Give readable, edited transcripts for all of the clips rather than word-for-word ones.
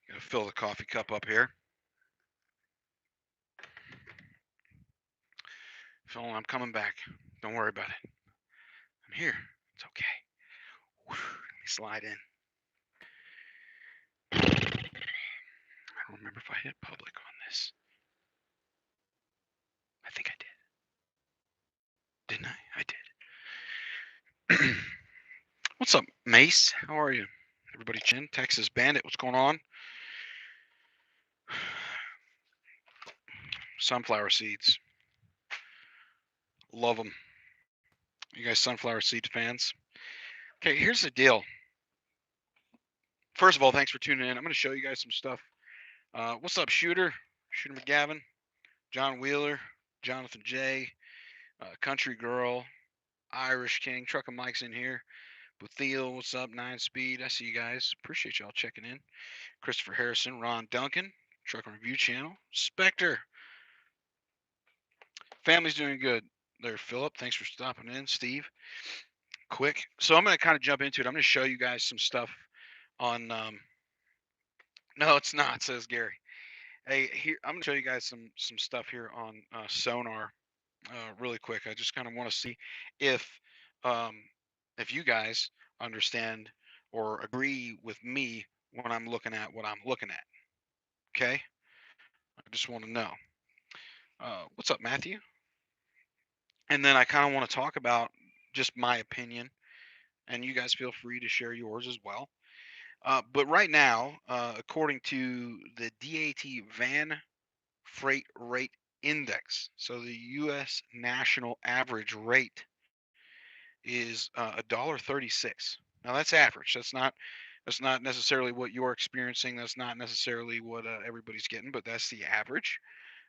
Gotta fill the coffee cup up here. Phil, I'm coming back. Don't worry about it. I'm here. It's okay. Whew, let me slide in. I don't remember if I hit public on this. I think I did. Didn't I? I did. What's up, Mace? How are you? Everybody chin. Texas Bandit, what's going on? Sunflower seeds. Love them. You guys sunflower seed fans? Okay, here's the deal. First of all, thanks for tuning in. I'm going to show you guys some stuff. What's up, Shooter? Shooter McGavin, John Wheeler, Jonathan J, Country Girl, Irish King, Trucker Mike's in here. Bethel, what's up? 9 Speed, I see you guys. Appreciate y'all checking in. Christopher Harrison, Ron Duncan, Trucker Review Channel, Spectre. Family's doing good there, Philip. Thanks for stopping in, Steve. Quick. So I'm going to kind of jump into it. I'm going to show you guys some stuff on. No, it's not, says Gary. Hey, here I'm going to show you guys some stuff here on Sonar really quick. I just kind of want to see if um, if you guys understand or agree with me when I'm looking at what I'm looking at. Okay, I just want to know. What's up, Matthew? And then I kind of want to talk about just my opinion, and you guys feel free to share yours as well. But right now, according to the DAT Van Freight Rate Index, so the U.S. national average rate is $1.36. Now that's average. That's not necessarily what you're experiencing. That's not necessarily what everybody's getting, but that's the average.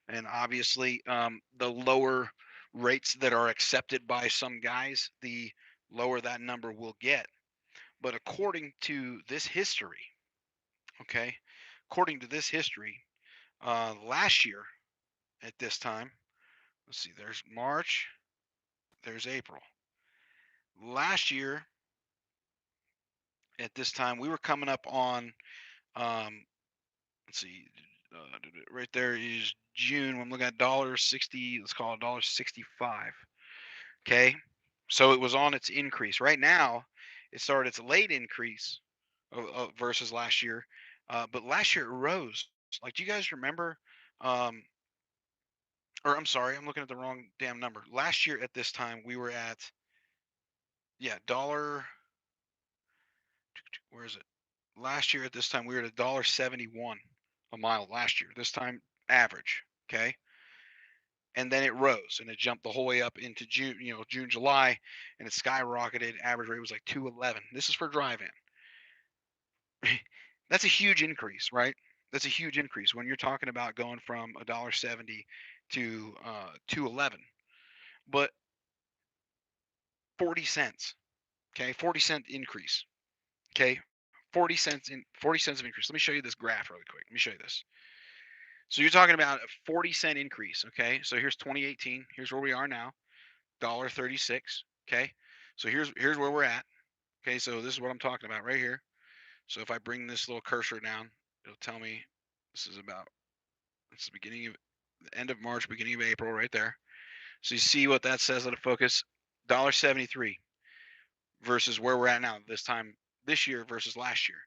And obviously, the lower rates that are accepted by some guys, the lower that number will get. But according to this history, okay, according to this history, last year at this time, let's see, there's March, there's April. Last year at this time, we were coming up on, um, let's see, right there is June. I'm looking at $1.60. Let's call it $1.65. Okay, so it was on its increase. Right now, it started its late increase versus last year, but last year it rose. Like, do you guys remember? Um, or I'm sorry, I'm looking at the wrong damn number. Last year at this time, we were at, yeah, dollar. Where is it? Last year at this time, we were at $1.71 a mile last year. This time, average. Okay, and then it rose and it jumped the whole way up into June, June, July, and it skyrocketed. Average rate was like 211. This is for drive-in. That's a huge increase, right? That's a huge increase when you're talking about going from $1.70 to 211. But 40 cents, okay, 40-cent increase, okay, 40 cents of increase. Let me show you this graph really quick. Let me show you this. So you're talking about a 40-cent increase, okay? So here's 2018. Here's where we are now, $1.36. Okay, so here's where we're at. Okay, so this is what I'm talking about right here. So if I bring this little cursor down, it'll tell me this is about, it's the beginning of the end of March, beginning of April, right there. So you see what that says. Let it focus. $1.73 versus where we're at now. This time this year versus last year.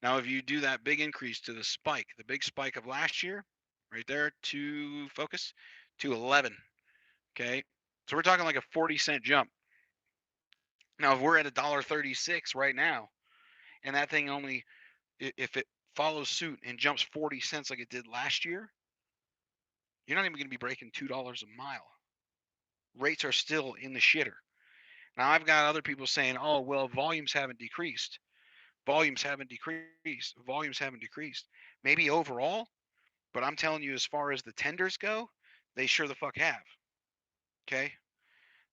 Now, if you do that big increase to the spike, the big spike of last year, right there, to focus, to 11. Okay, so we're talking like a 40-cent jump. Now, if we're at $1.36 right now, and that thing only, if it follows suit and jumps 40 cents like it did last year, you're not even going to be breaking $2 a mile. Rates are still in the shitter. Now, I've got other people saying, oh, well, volumes haven't decreased. Volumes haven't decreased. Volumes haven't decreased. Maybe overall, but I'm telling you, as far as the tenders go, they sure the fuck have. Okay?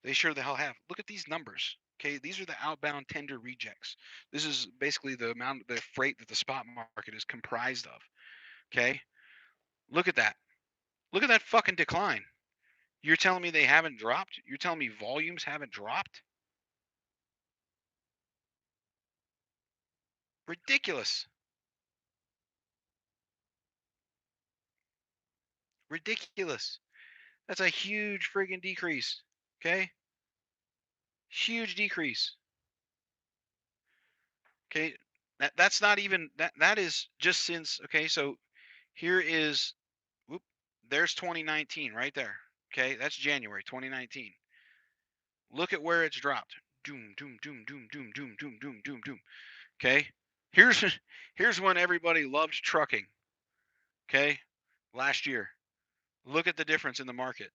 They sure the hell have. Look at these numbers. Okay, these are the outbound tender rejects. This is basically the amount of the freight that the spot market is comprised of. Okay, look at that. Look at that fucking decline. You're telling me they haven't dropped? You're telling me volumes haven't dropped? Ridiculous. Ridiculous. That's a huge friggin' decrease. Okay? Huge decrease. Okay? That's not even that is just since okay, so here is whoop, there's 2019 right there. Okay? That's January 2019. Look at where it's dropped. Doom, doom, doom, doom, doom, doom, doom, doom, doom, doom. Okay? Here's here's when everybody loved trucking. Okay? Last year. Look at the difference in the market.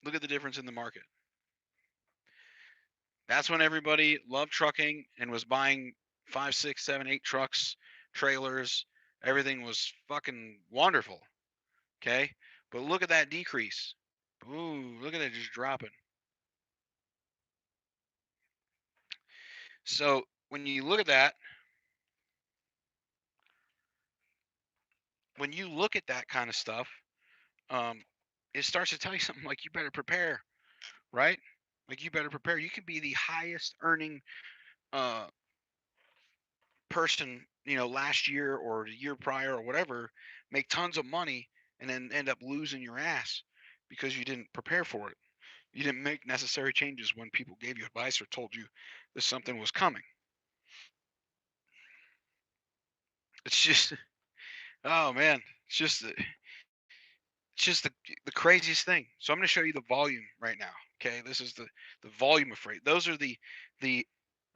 Look at the difference in the market. That's when everybody loved trucking and was buying 5, 6, 7, 8 trucks, trailers. Everything was fucking wonderful. Okay? But look at that decrease. Ooh, look at it just dropping. So when you look at that kind of stuff, um, it starts to tell you something like you better prepare, right? Like you better prepare. You could be the highest earning uh, person, last year or the year prior or whatever, make tons of money and then end up losing your ass because you didn't prepare for it. You didn't make necessary changes when people gave you advice or told you that something was coming. It's just, oh man, it's just the craziest thing. So I'm going to show you the volume right now. Okay, this is the volume of freight. The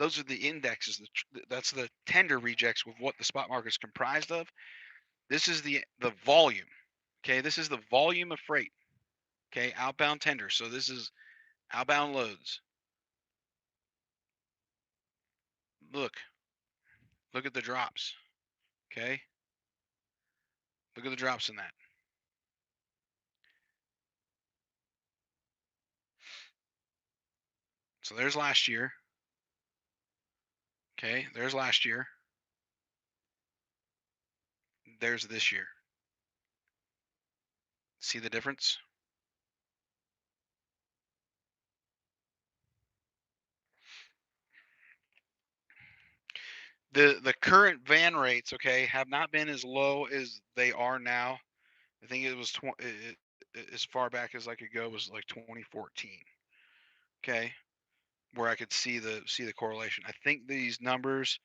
those are the indexes. That's the tender rejects with what the spot market is comprised of. This is the volume. Okay, this is the volume of freight. Okay, outbound tender. So this is outbound loads. Look, look at the drops. Okay, look at the drops in that. So there's last year. Okay, there's last year. There's this year. See the difference? The current van rates, okay, have not been as low as they are now. I think it was as far back as I could go was like 2014. Okay, where I could see the correlation. I think these numbers.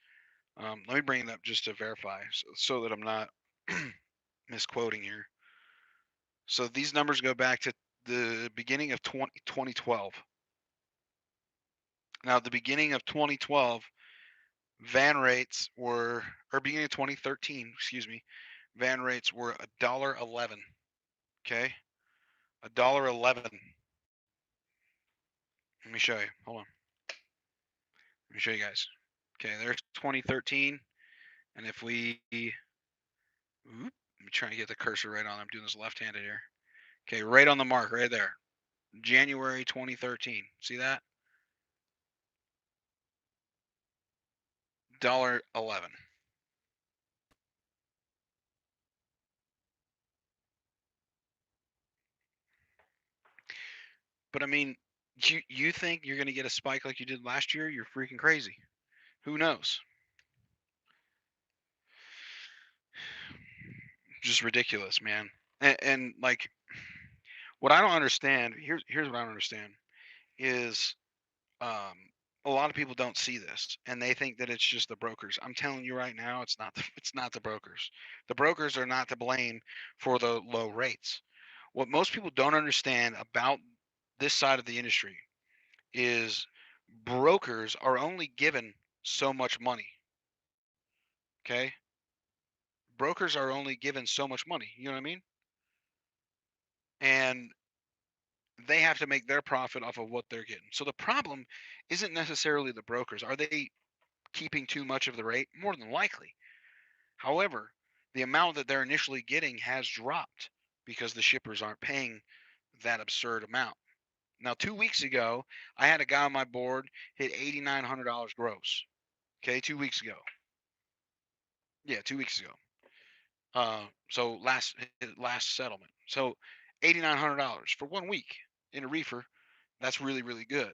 Let me bring it up just to verify, so that I'm not misquoting here. So these numbers go back to the beginning of 2012. Now, at the beginning of 2012, van rates were, or beginning of 2013, excuse me, van rates were $1.11. Okay, $1.11. Let me show you. Hold on. Let me show you guys. Okay, there's 2013, and if we, let me try and get the cursor right on. I'm doing this left-handed here. Okay, right on the mark, right there. January 2013. See that? $1.11. But I mean, you think you're gonna get a spike like you did last year? You're freaking crazy. Who knows? Just ridiculous, man. And like, what I don't understand here's what I don't understand is um a lot of people don't see this and they think that it's just the brokers. I'm telling you right now, it's not it's not the brokers. The brokers are not to blame for the low rates. What most people don't understand about this side of the industry is brokers are only given so much money. Okay? Brokers are only given so much money. You know what I mean? And they have to make their profit off of what they're getting. So the problem isn't necessarily the brokers. Are they keeping too much of the rate? More than likely. However, the amount that they're initially getting has dropped because the shippers aren't paying that absurd amount. Now, 2 weeks ago, I had a guy on my board hit $8,900 gross. Okay, 2 weeks ago. Yeah, 2 weeks ago. So last settlement. So $8,900 for 1 week in a reefer. That's really really good,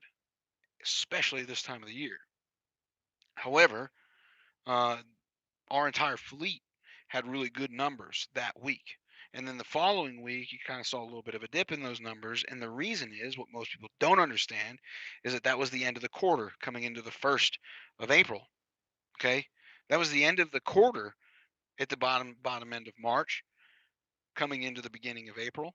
especially this time of the year. However, uh, our entire fleet had really good numbers that week. And then the following week, you kind of saw a little bit of a dip in those numbers. And the reason is what most people don't understand is that that was the end of the quarter coming into the 1st of April. Okay. That was the end of the quarter at the bottom end of March coming into the beginning of April.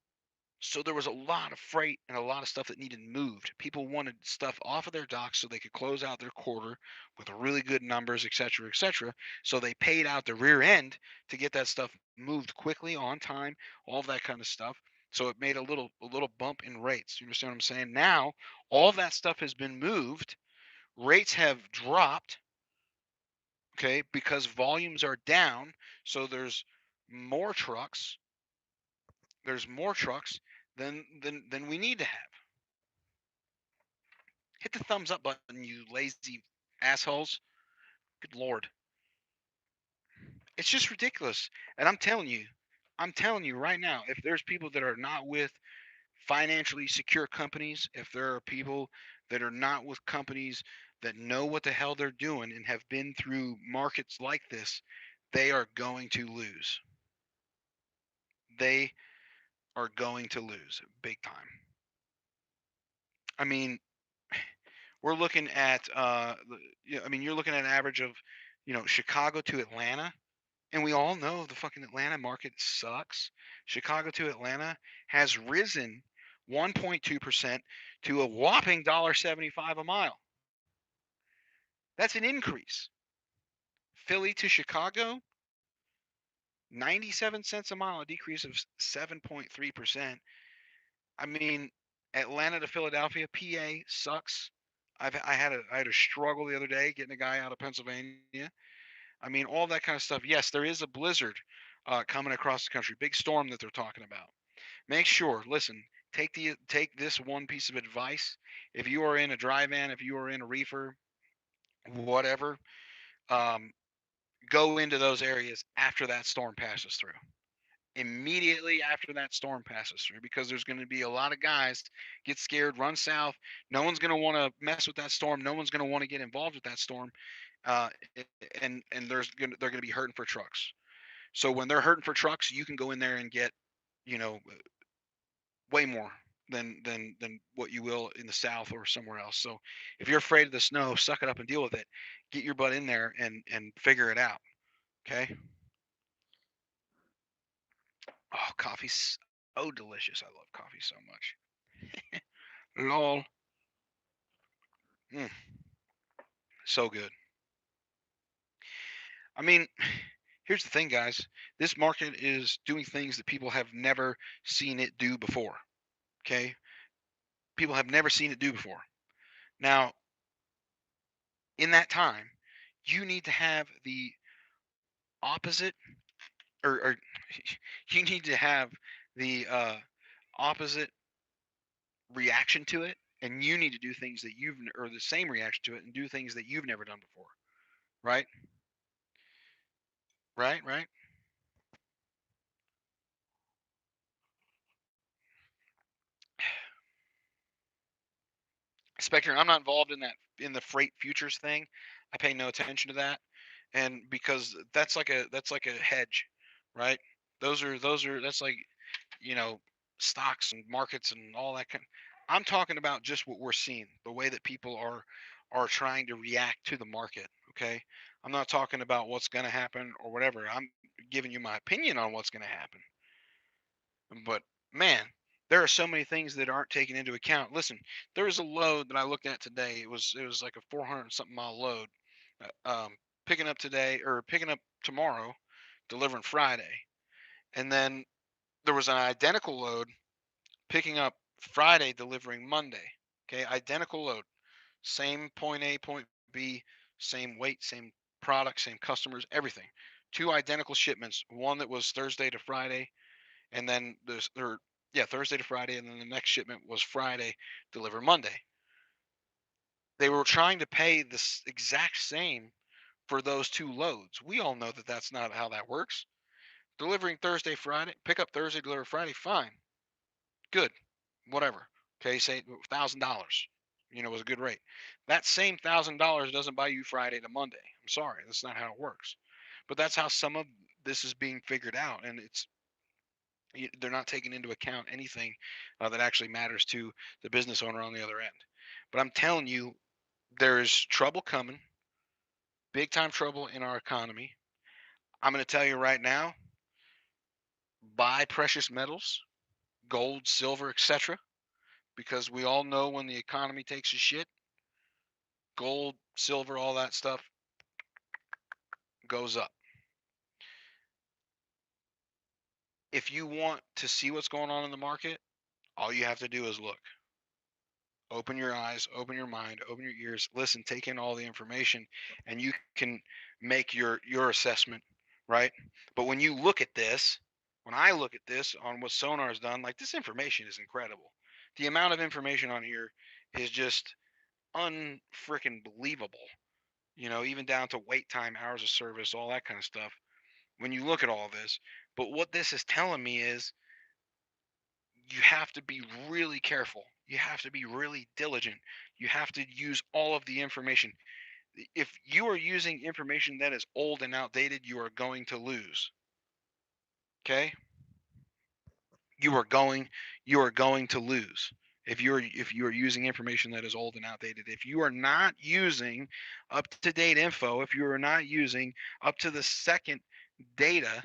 So there was a lot of freight and a lot of stuff that needed moved. People wanted stuff off of their docks so they could close out their quarter with really good numbers, et cetera, et cetera. So they paid out the rear end to get that stuff moved quickly, on time, all of that kind of stuff. So it made a little bump in rates. You understand what I'm saying? Now all of that stuff has been moved. Rates have dropped, okay, because volumes are down. So more trucks. There's more trucks than we need to have. Hit the thumbs up button, you lazy assholes. Good Lord. It's just ridiculous. And I'm telling you right now, if there's people that are not with financially secure companies, if there are people that are not with companies that know what the hell they're doing and have been through markets like this, they are going to lose. They are going to lose big time. I mean, we're looking at I mean, you're looking at an average of, Chicago to Atlanta. And we all know the fucking Atlanta market sucks. Chicago to Atlanta has risen 1.2% to a whopping $1.75 a mile. That's an increase. Philly to Chicago, 97 cents a mile, a decrease of 7.3%. I mean, Atlanta to Philadelphia, PA sucks. I had a struggle the other day getting a guy out of Pennsylvania. I mean, all that kind of stuff. Yes, there is a blizzard coming across the country, big storm that they're talking about. Make sure, listen, take this one piece of advice. If you are in a dry van, if you are in a reefer, whatever, um, go into those areas after that storm passes through. Immediately after that storm passes through, because there's going to be a lot of guys get scared, run south. No one's going to want to mess with that storm. No one's going to want to get involved with that storm, uh, and they're going to be hurting for trucks. So when they're hurting for trucks, you can go in there and get, you know, way more than what you will in the south or somewhere else. So if you're afraid of the snow, suck it up and deal with it. Get your butt in there and figure it out. Okay. Oh, coffee's so delicious. I love coffee so much. Lol. Mm, so good. I mean, here's the thing, guys. This market is doing things that people have never seen it do before. Okay. People have never seen it do before. Now, in that time, you need to have the opposite, or you need to have the opposite reaction to it, and you need to do things that or the same reaction to it, and do things that you've never done before. Right? Right? Right? Spectre, I'm not involved in the freight futures thing. I pay no attention to that, and because that's like a hedge, right? Those are that's like, you know, stocks and markets and all that kind. I'm talking about just what we're seeing, the way that people are trying to react to the market. Okay, I'm not talking about what's going to happen or whatever. I'm giving you my opinion on what's going to happen. But man, there are so many things that aren't taken into account. Listen, there was a load that I looked at today. It was like a 400 something mile load, picking up today or picking up tomorrow, delivering Friday, and then there was an identical load picking up Friday, delivering Monday. Okay, identical load, same point A, point B, same weight, same product, same customers, everything. Two identical shipments. One that was Thursday to Friday, and then Thursday to Friday, and then the next shipment was Friday, deliver Monday. They were trying to pay this exact same for those two loads. We all know that that's not how that works. Delivering Thursday, Friday, pick up Thursday, deliver Friday, fine, good, whatever. Okay, say $1,000. Was a good rate. That same $1,000 doesn't buy you Friday to Monday. I'm sorry, that's not how it works. But that's how some of this is being figured out, and they're not taking into account anything that actually matters to the business owner on the other end. But I'm telling you, there's trouble coming, big time trouble in our economy. I'm going to tell you right now, buy precious metals, gold, silver, etc., because we all know when the economy takes a shit, gold, silver, all that stuff goes up. If you want to see what's going on in the market, all you have to do is look. Open your eyes, open your mind, open your ears, listen, take in all the information, and you can make your assessment, right? But when you look at this, when I look at this on what Sonar's done, like this information is incredible. The amount of information on here is just unfreaking believable. Even down to wait time, hours of service, all that kind of stuff. When you look at all this, but what this is telling me is you have to be really careful. You have to be really diligent. You have to use all of the information. If you are using information that is old and outdated, you are going to lose. Okay? You are going to lose if you are using information that is old and outdated. If you are not using up to date info, if you are not using up to the second data,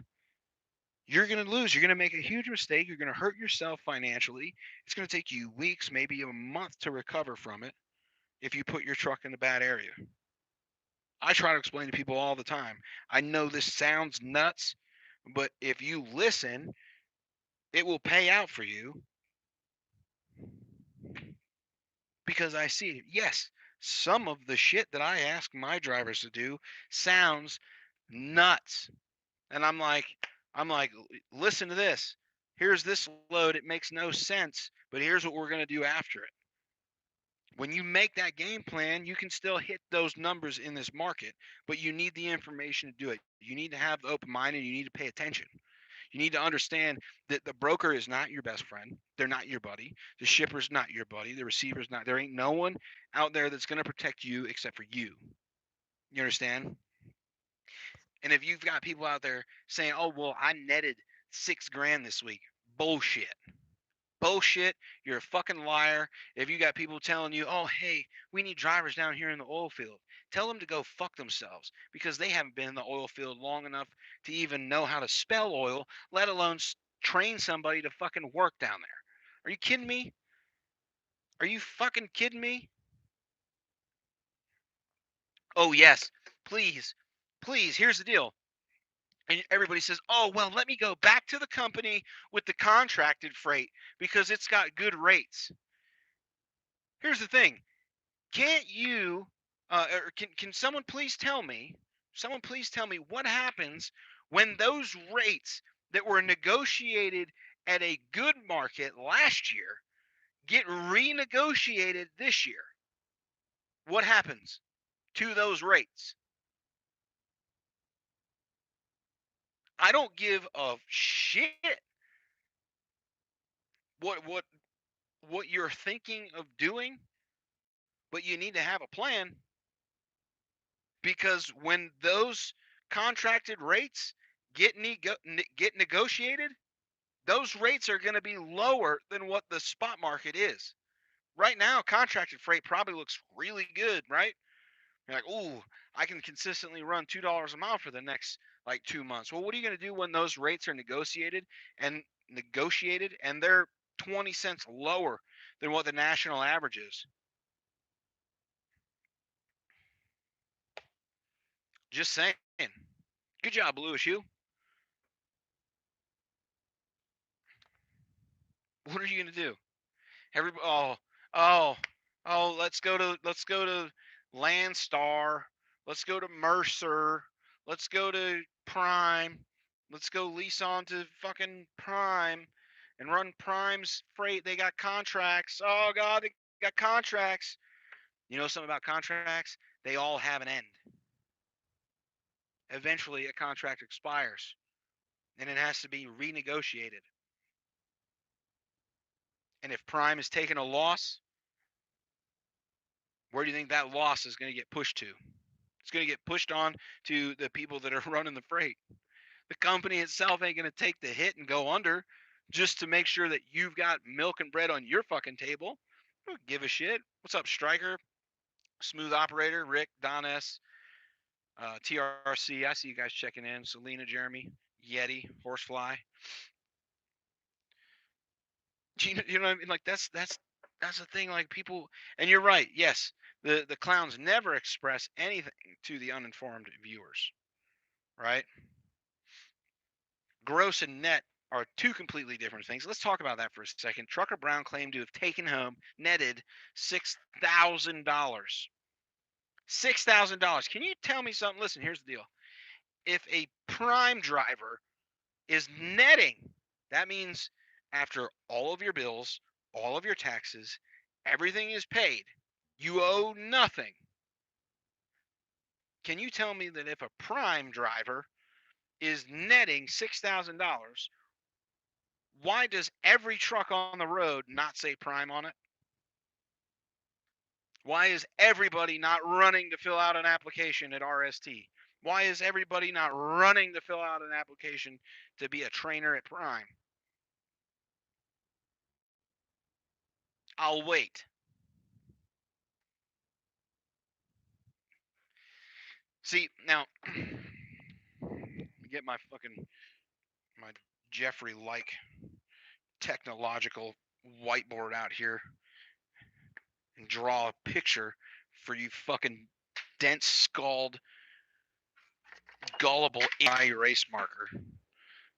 you're going to lose. You're going to make a huge mistake. You're going to hurt yourself financially. It's going to take you weeks, maybe a month to recover from it if you put your truck in a bad area. I try to explain to people all the time. I know this sounds nuts, but if you listen, it will pay out for you because I see it. Yes, some of the shit that I ask my drivers to do sounds nuts. And I'm like, listen to this. Here's this load. It makes no sense, but here's what we're going to do after it. When you make that game plan, you can still hit those numbers in this market, but you need the information to do it. You need to have the open mind and you need to pay attention. You need to understand that the broker is not your best friend. They're not your buddy. The shipper's not your buddy. The receiver's not. There ain't no one out there that's going to protect you except for you. You understand? And if you've got people out there saying, "Oh, well, I netted 6 grand this week," bullshit. Bullshit. You're a fucking liar. If you got people telling you, "Oh, hey, we need drivers down here in the oil field," tell them to go fuck themselves because they haven't been in the oil field long enough to even know how to spell oil, let alone train somebody to fucking work down there. Are you kidding me? Are you fucking kidding me? Oh, yes. Please. Please. Here's the deal. And everybody says, "Oh, well, let me go back to the company with the contracted freight because it's got good rates." Here's the thing. Can't you, or can someone please tell me what happens when those rates that were negotiated at a good market last year get renegotiated this year? What happens to those rates? I don't give a shit what what you're thinking of doing, but you need to have a plan because when those contracted rates get negotiated, those rates are going to be lower than what the spot market is. Right now, contracted freight probably looks really good, right? You're like, "Ooh, I can consistently run $2 a mile for the next like 2 months." Well, what are you going to do when those rates are negotiated and they're 20 cents lower than what the national average is? Just saying. Good job, Lewis. You. What are you going to do? Every oh oh let's go to Landstar. Let's go to Mercer. Let's go to Prime. Let's go lease on to fucking Prime and run Prime's freight. They got contracts. Oh God, they got contracts. You know something about contracts? They all have an end. Eventually, a contract expires and it has to be renegotiated. And if Prime is taking a loss, where do you think that loss is going to get pushed to? It's going to get pushed on to the people that are running the freight. The company itself ain't going to take the hit and go under just to make sure that you've got milk and bread on your fucking table. I don't give a shit. What's up, Striker? Smooth Operator, Rick, Don S, TRC. I see you guys checking in. Selena, Jeremy, Yeti, Horsefly. You know what I mean? Like that's the thing. Like people, and you're right. Yes, the clowns never express anything to the uninformed viewers, right? Gross and net are two completely different things. Let's talk about that for a second. Trucker Brown claimed to have taken home netted $6,000. $6,000. Can you tell me something? Listen, here's the deal. If a prime driver is netting, that means after all of your bills, all of your taxes, everything is paid, you owe nothing. Can you tell me that if a prime driver is netting $6,000, why does every truck on the road not say prime on it? Why is everybody not running to fill out an application at RST? Why is everybody not running to fill out an application to be a trainer at Prime? I'll wait. See, now, get my Jeffrey-like technological whiteboard out here and draw a picture for you fucking dense-skulled, gullible AI erase marker.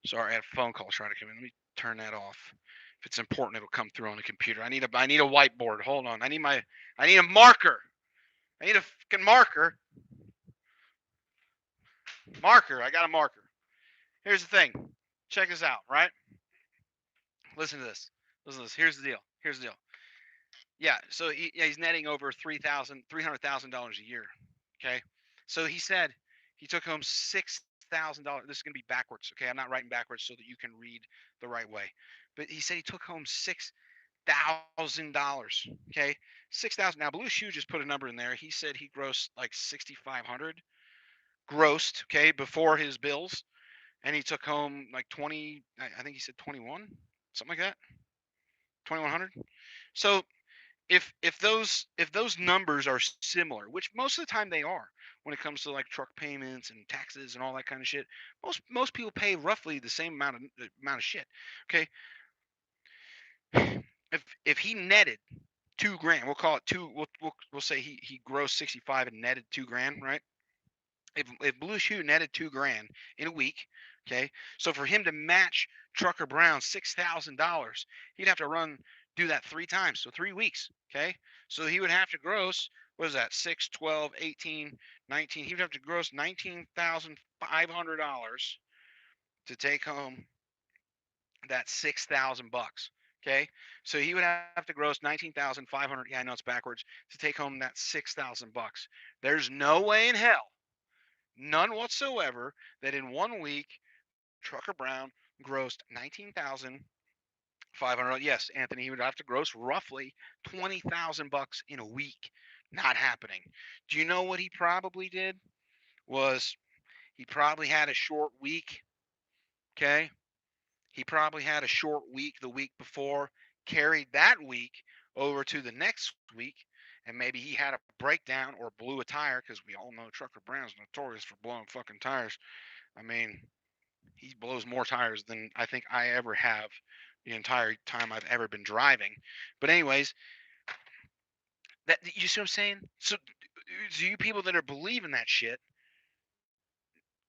Sorry, I had a phone call trying to come in. Let me turn that off. If it's important, it'll come through on the computer. I need a whiteboard. Hold on. I need a marker. I need a fucking marker. Marker. I got a marker. Here's the thing. Check this out, right? Listen to this. Listen to this. Here's the deal. Here's the deal. Yeah, so he's netting over $300,000 a year. Okay, so he said he took home $6,000. This is gonna be backwards. Okay, I'm not writing backwards so that you can read the right way. But he said he took home $6,000. Okay, 6,000. Now Blue Shoe just put a number in there. He said he grossed like 6,500 grossed. Okay, before his bills, and he took home like 20. I think he said 21, something like that. 2,100. So if those numbers are similar, which most of the time they are, when it comes to like truck payments and taxes and all that kind of shit, most people pay roughly the same amount of shit. Okay, if he netted 2 grand, we'll call it two. We'll say he grossed 65 and netted 2 grand, right? If Blue Shoe netted 2 grand in a week, okay, so for him to match Trucker Brown $6,000, he'd have to do that 3 times, so 3 weeks, okay. So he would have to gross, what is that, 6, 12, 18, 19. He would have to gross $19,500 to take home that $6,000. Okay, so he would have to gross 19,500. Yeah, I know it's backwards, to take home that $6,000. There's no way in hell, none whatsoever, that in 1 week Trucker Brown grossed 19,500. Yes, Anthony, he would have to gross roughly $20,000 in a week. Not happening. Do you know what he probably did? Was he probably had a short week? Okay, he probably had a short week the week before, carried that week over to the next week, and maybe he had a breakdown or blew a tire, because we all know Trucker Brown's notorious for blowing fucking tires. I mean, he blows more tires than I think I ever have the entire time I've ever been driving. But anyways, that, you see what I'm saying? So you people that are believing that shit,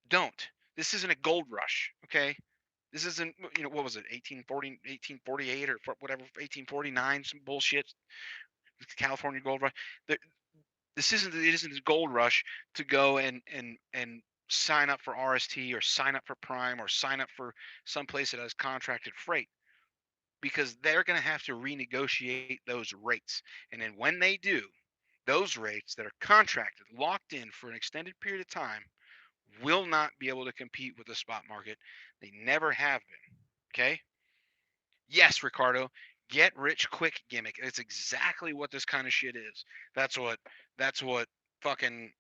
don't. This isn't a gold rush, okay? This isn't, what was it, 1840, 1848 or whatever, 1849, some bullshit, California gold rush. It isn't a gold rush to go and sign up for RST or sign up for Prime or sign up for some place that has contracted freight, because they're going to have to renegotiate those rates. And then when they do, those rates that are contracted, locked in for an extended period of time, will not be able to compete with the spot market. They never have been. Okay? Yes, Ricardo, get rich quick gimmick. It's exactly what this kind of shit is. That's what fucking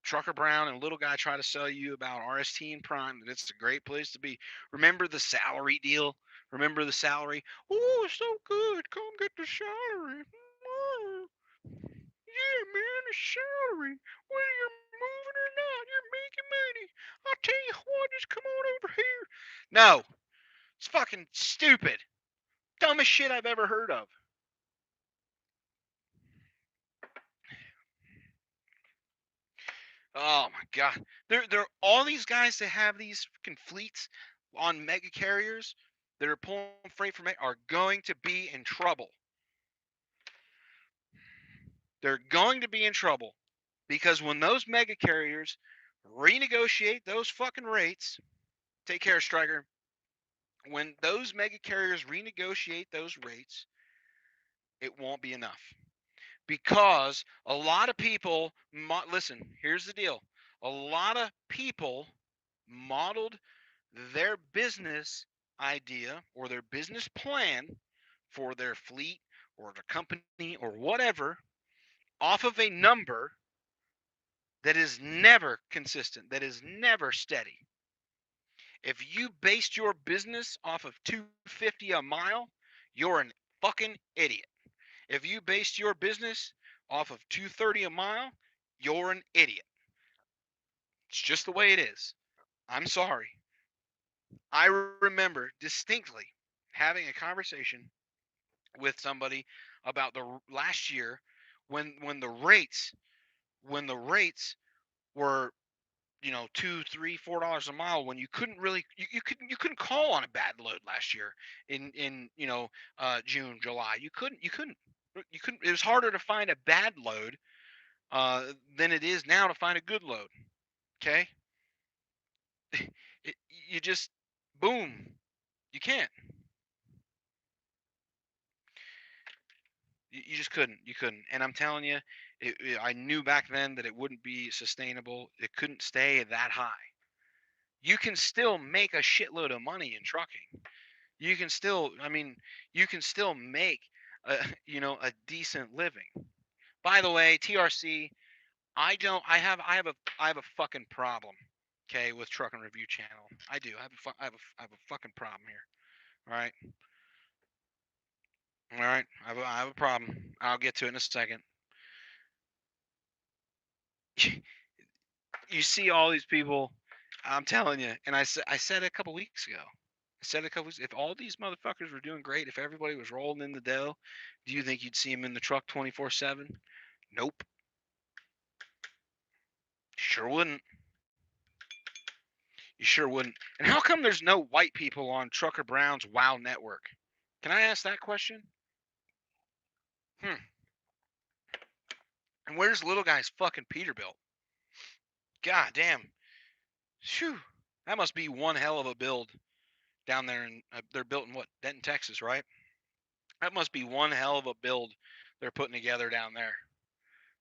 Trucker Brown and Little Guy try to sell you about RST and Prime, that it's a great place to be. Remember the salary deal? Remember the salary? Oh, it's so good. Come get the salary. Oh, yeah, man, the salary. Whether you're moving or not, you're making money. I'll tell you what, just come on over here. No, it's fucking stupid. Dumbest shit I've ever heard of. Oh my god. There all these guys that have these fucking fleets on mega carriers that are pulling freight from it are going to be in trouble. They're going to be in trouble because when those mega carriers renegotiate those fucking rates, take care, Striker. When those mega carriers renegotiate those rates, it won't be enough. Because a lot of people listen, here's the deal. A lot of people modeled their business idea or their business plan for their fleet or their company or whatever off of a number that is never consistent, that is never steady. If you based your business off of 250 a mile, you're an fucking idiot. If you based your business off of 230 a mile, you're an idiot. It's just the way it is. I'm sorry. I remember distinctly having a conversation with somebody about the last year when the rates were, you know, $2, $3, $4 a mile, when you couldn't really you couldn't call on a bad load last year in June, July. You couldn't. It was harder to find a bad load than it is now to find a good load. Okay. it, you just boom. You can't. You just couldn't. You couldn't. And I'm telling you, I knew back then that it wouldn't be sustainable. It couldn't stay that high. You can still make a shitload of money in trucking. You can still, I mean, you can still make a, a decent living. By the way, TRC, I don't, I have a fucking problem. Okay, with Truck and Review Channel, I do. I have a fucking problem here. All right, all right. I have a problem. I'll get to it in a second. You see all these people. I'm telling you, and I said it a couple weeks ago. I said it a couple weeks. If all these motherfuckers were doing great, if everybody was rolling in the dough, do you think you'd see them in the truck 24/7? Nope. Sure wouldn't. You sure wouldn't. And how come there's no white people on Trucker Brown's WoW network? Can I ask that question? Hmm. And where's little guy's fucking Peterbilt? God damn. Phew. That must be one hell of a build down there. In they're built in what, Denton, Texas, right? That must be one hell of a build they're putting together down there.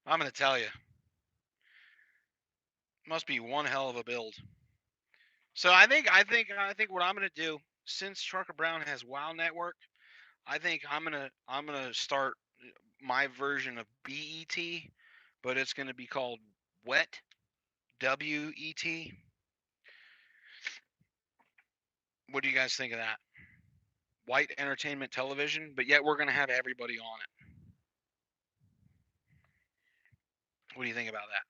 I'm gonna tell you, must be one hell of a build. So I think what I'm gonna do, since Trucker Brown has WoW Network, I think I'm gonna start my version of BET, but it's gonna be called Wet, WET. What do you guys think of that? White entertainment television, but yet we're gonna have everybody on it. What do you think about that?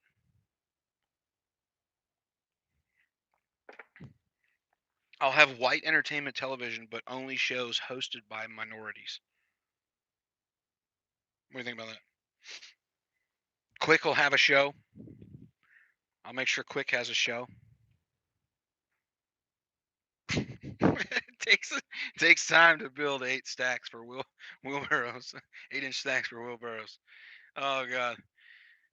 I'll have white entertainment television, but only shows hosted by minorities. What do you think about that? Quick will have a show. I'll make sure Quick has a show. it takes time to build 8 stacks for wheelbarrows, 8-inch stacks for wheelbarrows. Oh god,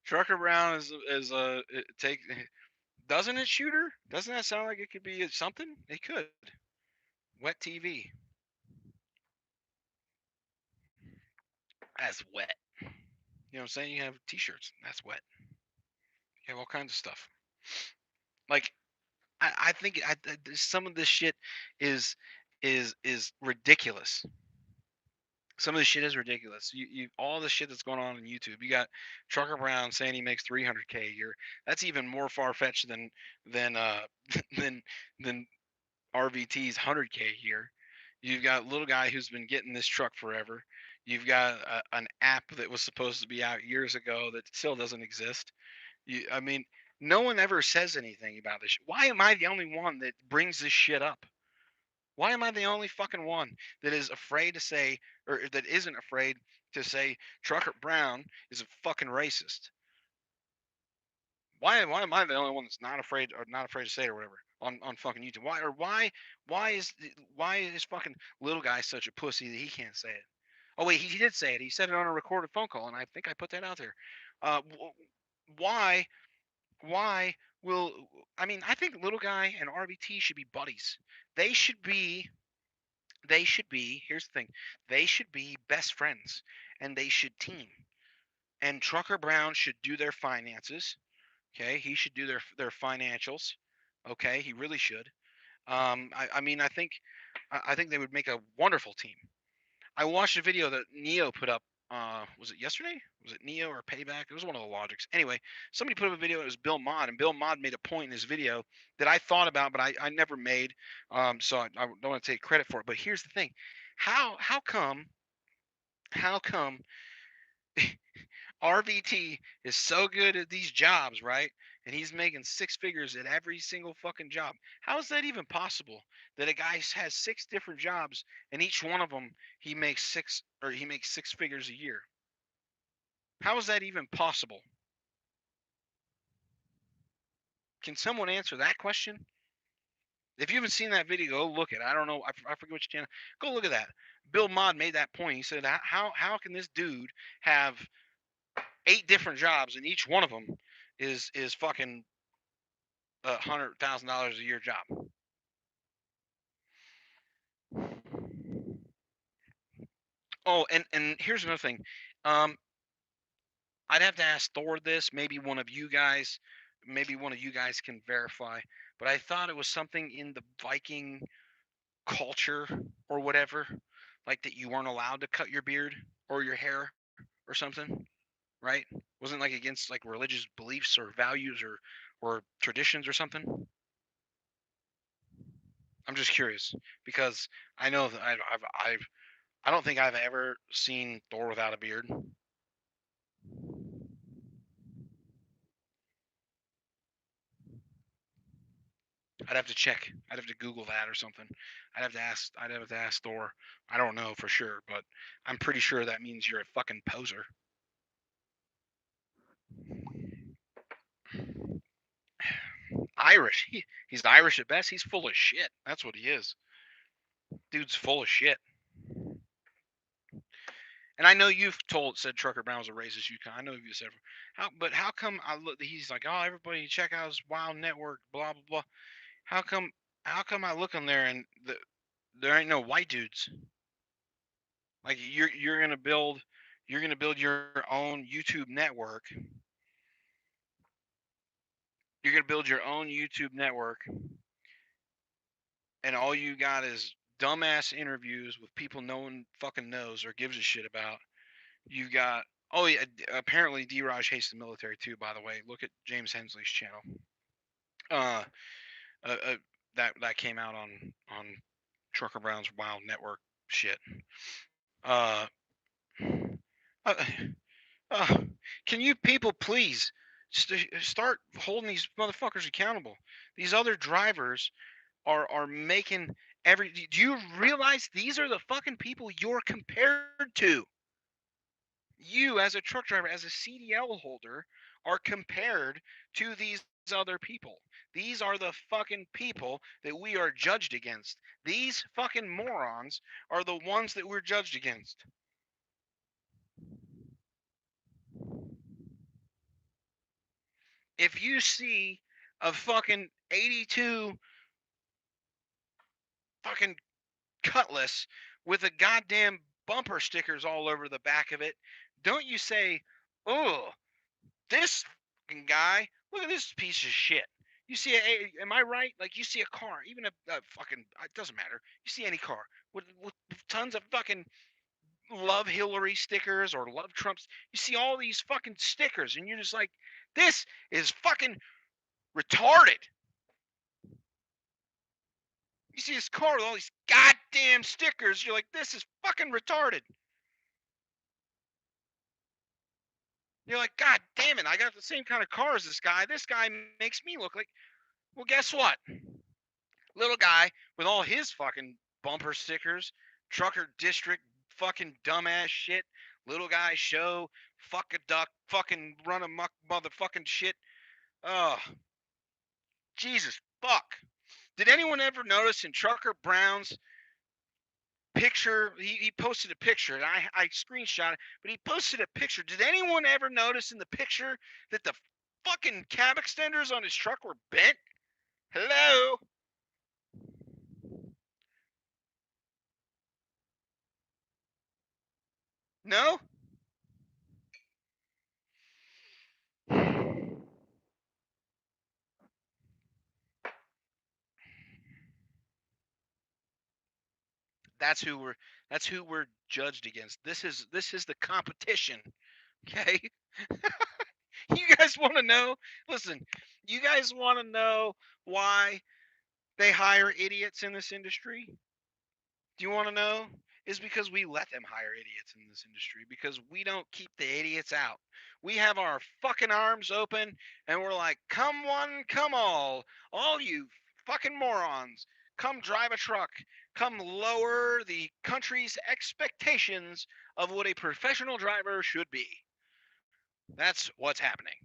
Trucker Brown is a take. Doesn't it, Shooter? Doesn't that sound like it could be something? It could. Wet TV. That's wet. You know what I'm saying? You have T-shirts. That's wet. You have all kinds of stuff. Like I think some of this shit is ridiculous. Some of the shit is ridiculous. You all the shit that's going on YouTube. You got Trucker Brown saying he makes 300K a year. That's even more far fetched than than than RVT's 100K a year. You've got little guy who's been getting this truck forever. You've got an app that was supposed to be out years ago that still doesn't exist. I mean, no one ever says anything about this. Why am I the only one that brings this shit up? Why am I the only fucking one that is afraid to say, or that isn't afraid to say Trucker Brown is a fucking racist? Why am I the only one that's not afraid to say it or whatever on fucking YouTube? Why is fucking little guy such a pussy that he can't say it? Oh wait, he did say it. He said it on a recorded phone call, and I think I put that out there. Why why will I mean I think little guy and RBT should be buddies. They should be here's the thing, they should be best friends and they should team. And Trucker Brown should do their finances. Okay, he should do their financials. Okay, he really should. I mean, I think they would make a wonderful team. I watched a video that Neo put up. Was it yesterday? Was it Neo or Payback? It was one of the Logics. Anyway, somebody put up a video. It was Bill Mod, and Bill Mod made a point in his video that I thought about, but I never made. So I don't want to take credit for it. But here's the thing: how come how come RVT is so good at these jobs, right? And he's making six figures at every single fucking job. How is that even possible? That a guy has six different jobs and each one of them he makes six figures a year. How is that even possible? Can someone answer that question? If you haven't seen that video, go look at it. I don't know. I forget which channel. Go look at that. Bill Mod made that point. He said, how can this dude have eight different jobs and each one of them is fucking $100,000 a year job? Oh, and here's another thing. Um, I'd have to ask Thor this. Maybe one of you guys can verify. But I thought it was something in the Viking culture or whatever, like that you weren't allowed to cut your beard or your hair or something, right? Wasn't like against like religious beliefs or values or traditions or something. I'm just curious because I know that I don't think I've ever seen Thor without a beard. I'd have to check. I'd have to Google that or something. I'd have to ask Thor. I don't know for sure, but I'm pretty sure that means you're a fucking poser. Irish. He's Irish at best. He's full of shit. That's what he is. Dude's full of shit. And I know you've said Trucker Brown was a racist. I know you said but how come I look? He's like, oh, everybody check out his Wild Network, blah blah blah. How come? How come I look on there and there ain't no white dudes? Like you're gonna build your own YouTube network. You're gonna build your own YouTube network, and all you got is dumbass interviews with people no one fucking knows or gives a shit about. You got oh yeah, apparently D-Raj hates the military too. By the way, look at James Hensley's channel. Uh, uh, uh that came out on Trucker Brown's Wild Network shit. Uh, uh, uh can you people please start holding these motherfuckers accountable? These other drivers are making do you realize these are the fucking people you're compared to? You as a truck driver, as a CDL holder, are compared to these other people. These are the fucking people that we are judged against. These fucking morons are the ones that we're judged against. If you see a fucking 82 fucking Cutlass with a goddamn bumper stickers all over the back of it, don't you say, "Oh, this fucking guy, look at this piece of shit." You see, am I right? Like you see a car, even a fucking, it doesn't matter. You see any car with tons of fucking love Hillary stickers or love Trump's. You see all these fucking stickers, and you're just like, this is fucking retarded. You see this car with all these goddamn stickers, you're like, this is fucking retarded. You're like, God damn it, I got the same kind of car as this guy. This guy makes me look like. Well, guess what? Little guy with all his fucking bumper stickers, trucker district, fucking dumbass shit, little guy show, fuck a duck, fucking run amok, motherfucking shit. Oh, Jesus fuck. Did anyone ever notice in Trucker Brown's picture? He posted a picture, and I screenshot it, but he posted a picture. Did anyone ever notice in the picture that the fucking cab extenders on his truck were bent? Hello? No? That's who we're judged against. This is the competition. Okay? You guys want to know? Listen, you guys want to know why they hire idiots in this industry? Do you want to know? Is because we let them hire idiots in this industry because we don't keep the idiots out. We have our fucking arms open and we're like, come one, come all you fucking morons, come drive a truck, come lower the country's expectations of what a professional driver should be. That's what's happening.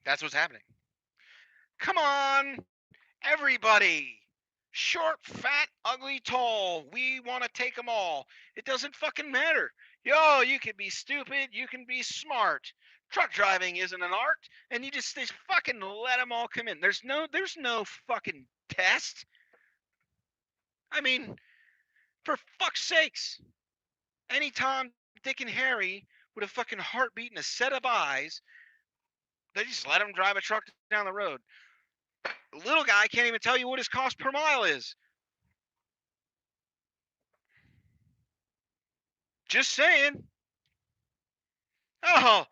That's what's happening. Come on, everybody. Short, fat, ugly, tall. We want to take them all. It doesn't fucking matter. Yo, you can be stupid. You can be smart. Truck driving isn't an art, and you just fucking let them all come in. There's no fucking test. I mean, for fuck's sakes, any Tom, Dick, and Harry with a fucking heartbeat and a set of eyes, they just let them drive a truck down the road. The little guy can't even tell you what his cost per mile is. Just saying. Oh,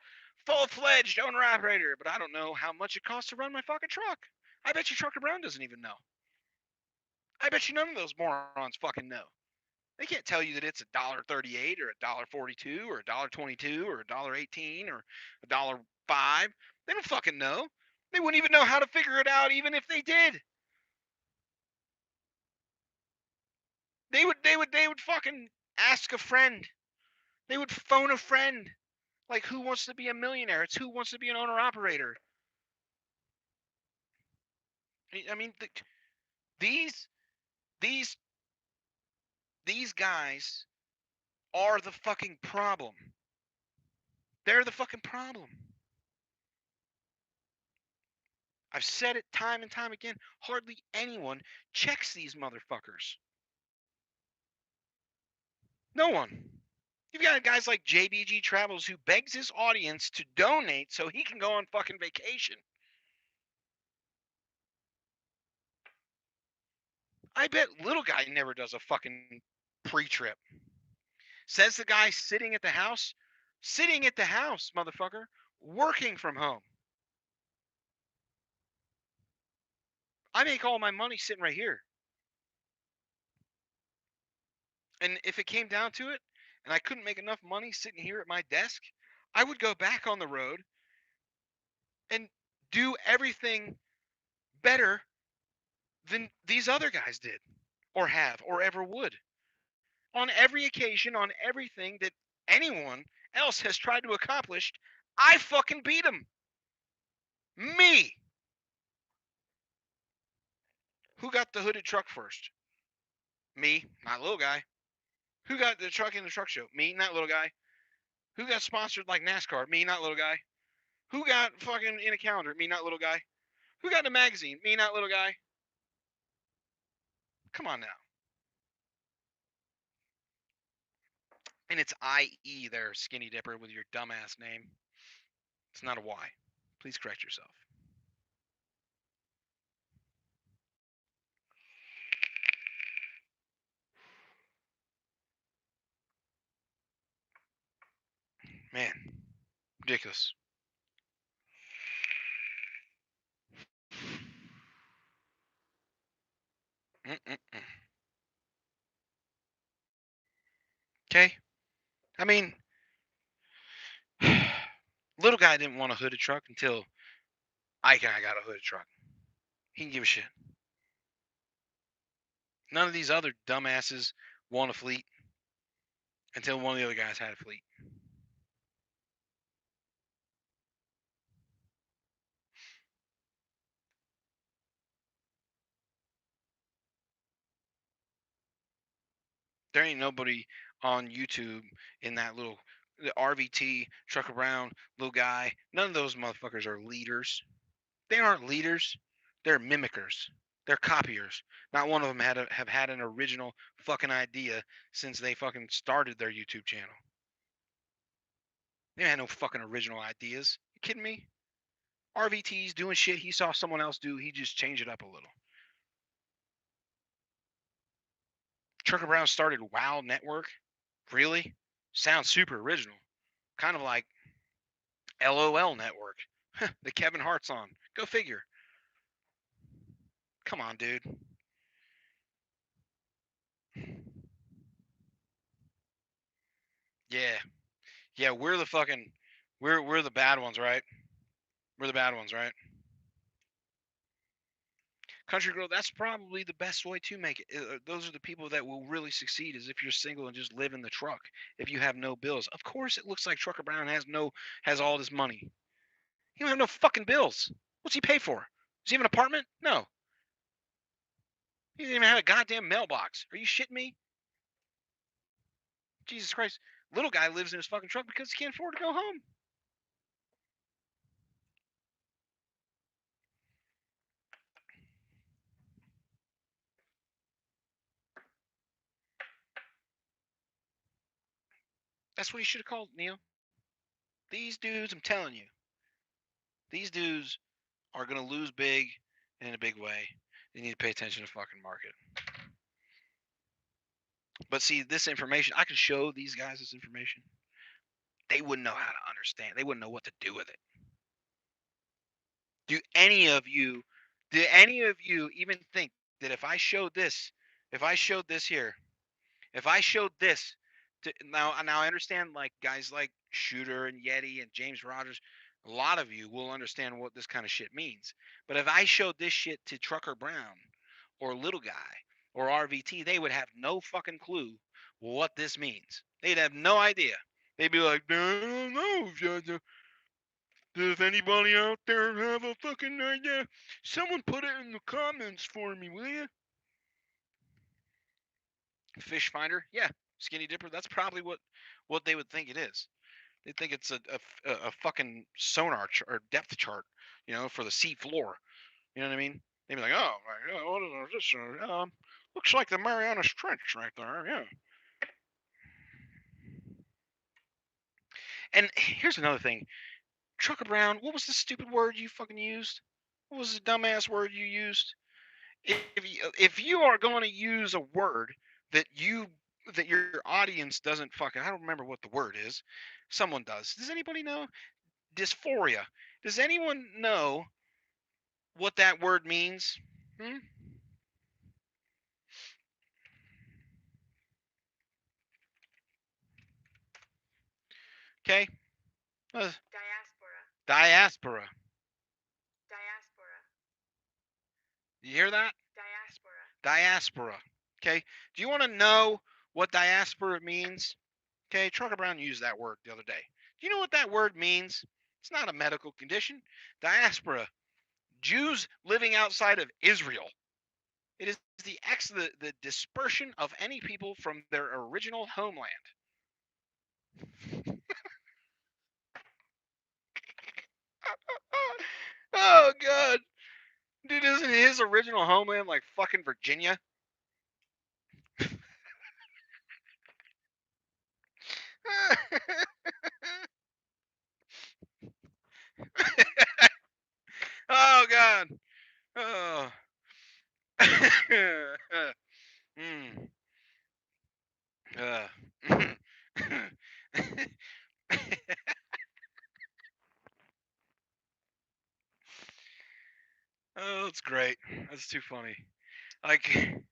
full-fledged owner operator, but I don't know how much it costs to run my fucking truck. I bet you Trucker Brown doesn't even know. I bet you none of those morons fucking know. They can't tell you that it's $1.38 or $1.42 or $1.22 or $1.18 or $1.05. They don't fucking know. They wouldn't even know how to figure it out even if they did. They would fucking ask a friend. They would phone a friend. Like, who wants to be a millionaire? It's who wants to be an owner operator. I mean, these these these guys are the fucking problem. They're the fucking problem. I've said it time and time again. Hardly anyone checks these motherfuckers. No one. You've got guys like JBG Travels who begs his audience to donate so he can go on fucking vacation. I bet little guy never does a fucking pre-trip. Says the guy sitting at the house, motherfucker, working from home. I make all my money sitting right here. And if it came down to it, and I couldn't make enough money sitting here at my desk, I would go back on the road and do everything better than these other guys did, or have, or ever would. On every occasion, on everything that anyone else has tried to accomplish, I fucking beat them. Me. Who got the hooded truck first? Me, not little guy. Who got the truck in the truck show? Me, not little guy. Who got sponsored like NASCAR? Me, not little guy. Who got fucking in a calendar? Me, not little guy. Who got in a magazine? Me, not little guy. Come on now. And it's IE there, Skinny Dipper, with your dumbass name. It's not a Y. Please correct yourself. Man, ridiculous. Mm-mm-mm. Okay, I mean, little guy didn't want a hooded truck until Ike and I got a hooded truck. He didn't give a shit. None of these other dumbasses want a fleet until one of the other guys had a fleet. There ain't nobody on YouTube in that little the RVT, Trucker Brown, little guy. None of those motherfuckers are leaders. They aren't leaders. They're mimickers. They're copiers. Not one of them have had an original fucking idea since they fucking started their YouTube channel. They had no fucking original ideas. You kidding me? RVT's doing shit he saw someone else do. He just changed it up a little. Trucker Brown started WoW Network. Really? Sounds super original. Kind of like LOL Network. The Kevin Hart's on. Go figure. Come on, dude. Yeah. Yeah, we're the fucking we're the bad ones, right? We're the bad ones, right? Country girl, that's probably the best way to make it. Those are the people that will really succeed is if you're single and just live in the truck. If you have no bills. Of course it looks like Trucker Brown has all this money. He don't have no fucking bills. What's he pay for? Does he have an apartment? No. He doesn't even have a goddamn mailbox. Are you shitting me? Jesus Christ. Little guy lives in his fucking truck because he can't afford to go home. That's what he should have called, Neil. These dudes, I'm telling you, these dudes are going to lose big and in a big way. They need to pay attention to the fucking market. But see, this information, I could show these guys this information. They wouldn't know how to understand. They wouldn't know what to do with it. Do any of you, do any of you even think that if I showed this here, if I showed this now I understand like guys like Shooter and Yeti and James Rogers, a lot of you will understand what this kind of shit means. But if I showed this shit to Trucker Brown or Little Guy or RVT, they would have no fucking clue what this means. They'd have no idea. They'd be like, I don't know. Does anybody out there have a fucking idea? Someone put it in the comments for me, will you? Fish finder, yeah, skinny dipper. That's probably what they would think it is. They think it's a fucking sonar or depth chart, for the sea floor. You know what I mean? They'd be like, oh, what is this? Looks like the Marianas Trench right there. Yeah. And here's another thing, Trucker Brown. What was the stupid word you fucking used? What was the dumbass word you used? If you are going to use a word that your audience doesn't fucking, I don't remember what the word is. Someone does. Does anybody know? Dysphoria. Does anyone know what that word means? Hmm? Okay. Diaspora. You hear that? Diaspora. Okay. Do you want to know what diaspora means? Okay. Trucker Brown used that word the other day. Do you know what that word means? It's not a medical condition. Diaspora. Jews living outside of Israel. It is the dispersion of any people from their original homeland. Oh God, dude, isn't his original homeland like fucking Virginia? Oh God. Oh. mm. uh. Oh, it's great. That's too funny. Like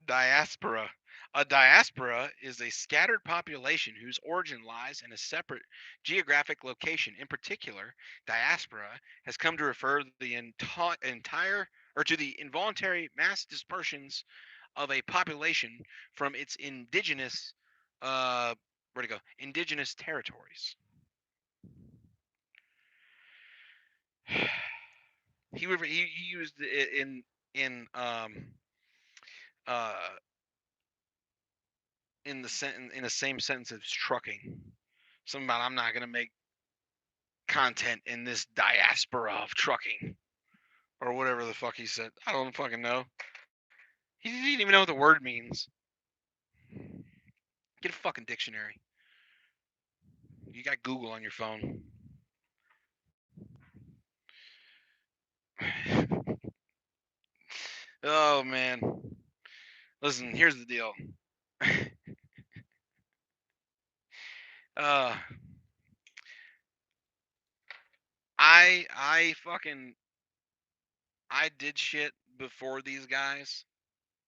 diaspora. A diaspora is a scattered population whose origin lies in a separate geographic location. In particular, diaspora has come to refer the entire or to the involuntary mass dispersions of a population from its indigenous where'd it go? Indigenous territories. He used it uh in the same sentence as trucking. Something about I'm not gonna make content in this diaspora of trucking or whatever the fuck he said. I don't fucking know. He didn't even know what the word means. Get a fucking dictionary. You got Google on your phone. Oh man. Listen, here's the deal. uh I did shit before these guys.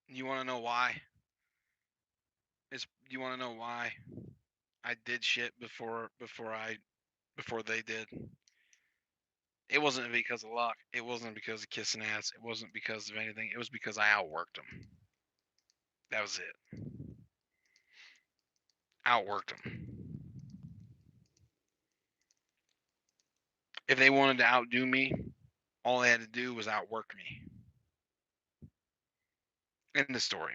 You want to know why? You want to know why I did shit before they did? It wasn't because of luck. It wasn't because of kissing ass. It wasn't because of anything. It was because I outworked them. That was it. Outworked them. If they wanted to outdo me, all they had to do was outwork me. End the story.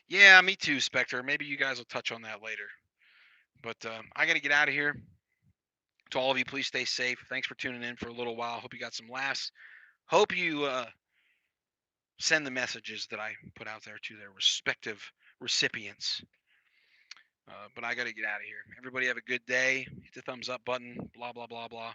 Yeah, me too, Spectre. Maybe you guys will touch on that later. But I got to get out of here. To all of you, please stay safe. Thanks for tuning in for a little while. Hope you got some laughs. Hope you send the messages that I put out there to their respective recipients. But I got to get out of here. Everybody have a good day. Hit the thumbs up button. Blah, blah, blah, blah.